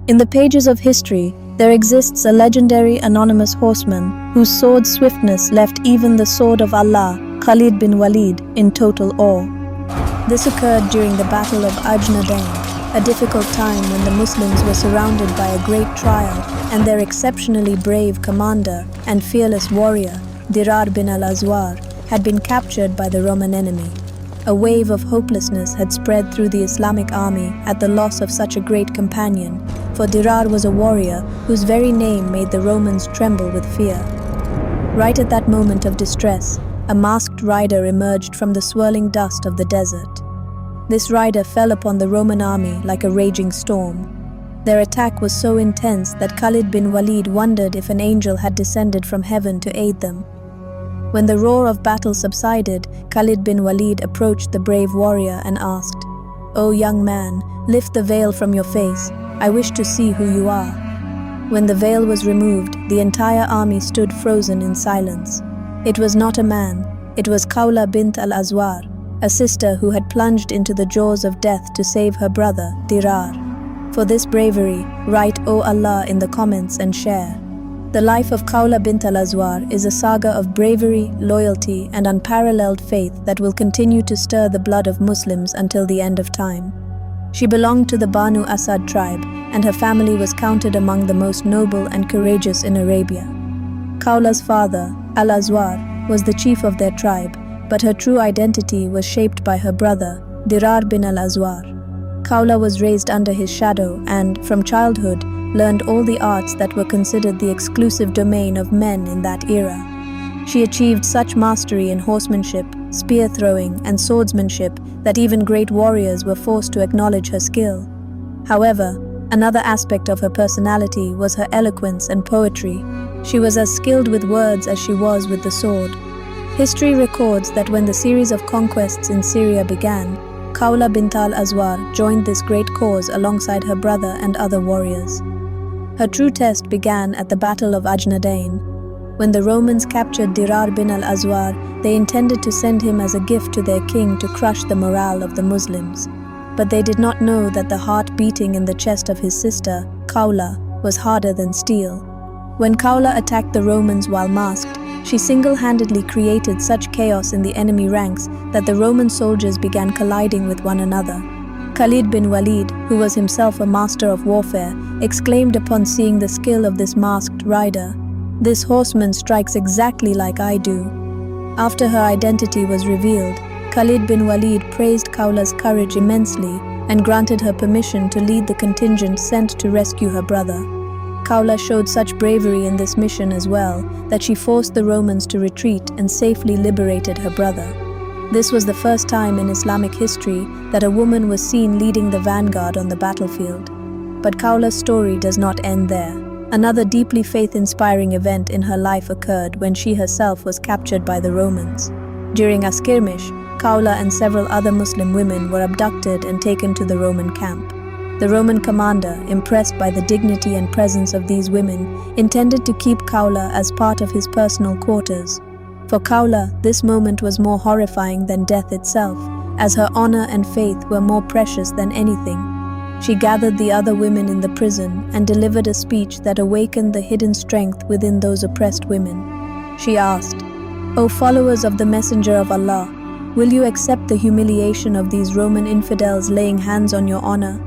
In the pages of history, there exists a legendary anonymous horseman whose sword swiftness left even the sword of Allah, Khalid bin Walid, in total awe. This occurred during the Battle of Ajnadayn, a difficult time when the Muslims were surrounded by a great trial and their exceptionally brave commander and fearless warrior, Dirar bin al-Azwar, had been captured by the Roman enemy. A wave of hopelessness had spread through the Islamic army at the loss of such a great companion, for Dirar was a warrior whose very name made the Romans tremble with fear. Right at that moment of distress, a masked rider emerged from the swirling dust of the desert. This rider fell upon the Roman army like a raging storm. Their attack was so intense that Khalid bin Walid wondered if an angel had descended from heaven to aid them. When the roar of battle subsided, Khalid bin Walid approached the brave warrior and asked, "O young man, lift the veil from your face. I wish to see who you are." When the veil was removed, the entire army stood frozen in silence. It was not a man, it was Khawla Bint al-Azwar, a sister who had plunged into the jaws of death to save her brother, Dirar. For this bravery, write "O Allah" in the comments and share. The life of Khawla bint al-Azwar is a saga of bravery, loyalty, and unparalleled faith that will continue to stir the blood of Muslims until the end of time. She belonged to the Banu Asad tribe, and her family was counted among the most noble and courageous in Arabia. Khawla's father, al-Azwar, was the chief of their tribe, but her true identity was shaped by her brother, Dirar bin al-Azwar. Khawla was raised under his shadow and, from childhood, learned all the arts that were considered the exclusive domain of men in that era. She achieved such mastery in horsemanship, spear throwing, and swordsmanship that even great warriors were forced to acknowledge her skill. However, another aspect of her personality was her eloquence and poetry. She was as skilled with words as she was with the sword. History records that when the series of conquests in Syria began, Khawla bint al-Azwar joined this great cause alongside her brother and other warriors. Her true test began at the Battle of Ajnadayn. When the Romans captured Dirar bin al-Azwar, they intended to send him as a gift to their king to crush the morale of the Muslims. But they did not know that the heart beating in the chest of his sister, Khawla, was harder than steel. When Khawla attacked the Romans while masked, she single-handedly created such chaos in the enemy ranks that the Roman soldiers began colliding with one another. Khalid bin Walid, who was himself a master of warfare, exclaimed upon seeing the skill of this masked rider, "This horseman strikes exactly like I do." After her identity was revealed, Khalid bin Walid praised Khawla's courage immensely and granted her permission to lead the contingent sent to rescue her brother. Khawla showed such bravery in this mission as well that she forced the Romans to retreat and safely liberated her brother. This was the first time in Islamic history that a woman was seen leading the vanguard on the battlefield. But Khawla's story does not end there. Another deeply faith-inspiring event in her life occurred when she herself was captured by the Romans. During a skirmish, Khawla and several other Muslim women were abducted and taken to the Roman camp. The Roman commander, impressed by the dignity and presence of these women, intended to keep Khawla as part of his personal quarters. For Khawla, this moment was more horrifying than death itself, as her honor and faith were more precious than anything. She gathered the other women in the prison and delivered a speech that awakened the hidden strength within those oppressed women. She asked, "O followers of the Messenger of Allah, will you accept the humiliation of these Roman infidels laying hands on your honor?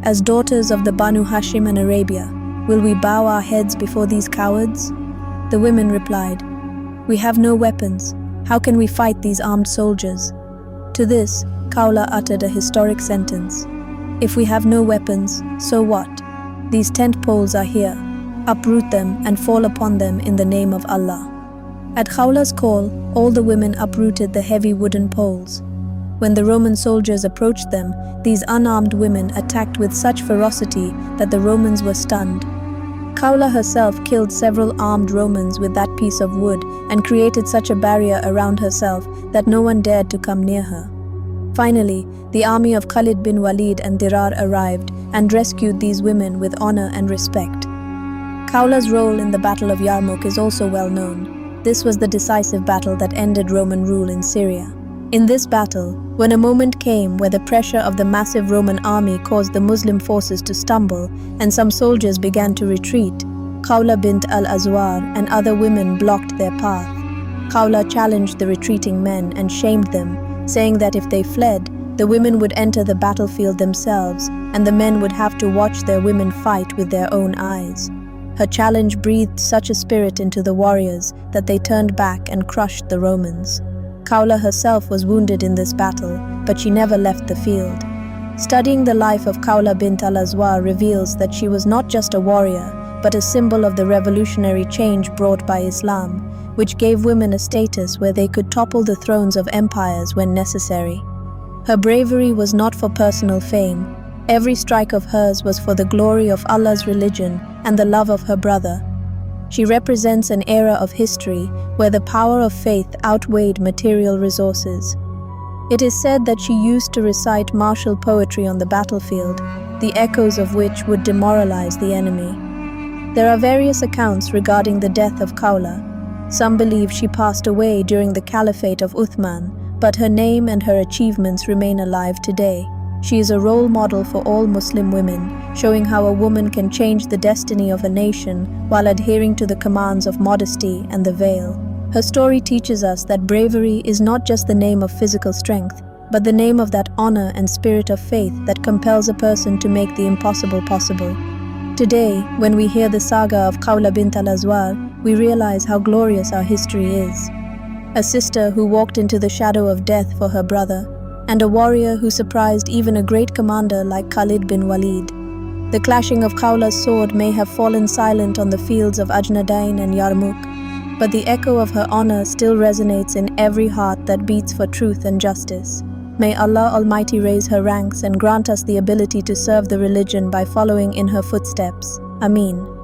As daughters of the Banu Hashim and Arabia, will we bow our heads before these cowards?" The women replied, "We have no weapons. How can we fight these armed soldiers?" To this, Khawla uttered a historic sentence. "If we have no weapons, so what? These tent poles are here. Uproot them and fall upon them in the name of Allah." At Khawla's call, all the women uprooted the heavy wooden poles. When the Roman soldiers approached them, these unarmed women attacked with such ferocity that the Romans were stunned. Khawla herself killed several armed Romans with that piece of wood and created such a barrier around herself that no one dared to come near her. Finally, the army of Khalid bin Walid and Dirar arrived and rescued these women with honor and respect. Khawla's role in the Battle of Yarmouk is also well known. This was the decisive battle that ended Roman rule in Syria. In this battle, when a moment came where the pressure of the massive Roman army caused the Muslim forces to stumble and some soldiers began to retreat, Khawla bint al-Azwar and other women blocked their path. Khawla challenged the retreating men and shamed them, saying that if they fled, the women would enter the battlefield themselves and the men would have to watch their women fight with their own eyes. Her challenge breathed such a spirit into the warriors that they turned back and crushed the Romans. Khawla herself was wounded in this battle, but she never left the field. Studying the life of Khawla bint al-Azwar reveals that she was not just a warrior, but a symbol of the revolutionary change brought by Islam, which gave women a status where they could topple the thrones of empires when necessary. Her bravery was not for personal fame. Every strike of hers was for the glory of Allah's religion and the love of her brother. She represents an era of history where the power of faith outweighed material resources. It is said that she used to recite martial poetry on the battlefield, the echoes of which would demoralize the enemy. There are various accounts regarding the death of Khawla. Some believe she passed away during the caliphate of Uthman, but her name and her achievements remain alive today. She is a role model for all Muslim women, showing how a woman can change the destiny of a nation while adhering to the commands of modesty and the veil. Her story teaches us that bravery is not just the name of physical strength, but the name of that honor and spirit of faith that compels a person to make the impossible possible. Today, when we hear the saga of Khawla bint al-Azwar, we realize how glorious our history is. A sister who walked into the shadow of death for her brother, and a warrior who surprised even a great commander like Khalid bin Walid. The clashing of Khawla's sword may have fallen silent on the fields of Ajnadayn and Yarmouk, but the echo of her honor still resonates in every heart that beats for truth and justice. May Allah Almighty raise her ranks and grant us the ability to serve the religion by following in her footsteps. Ameen.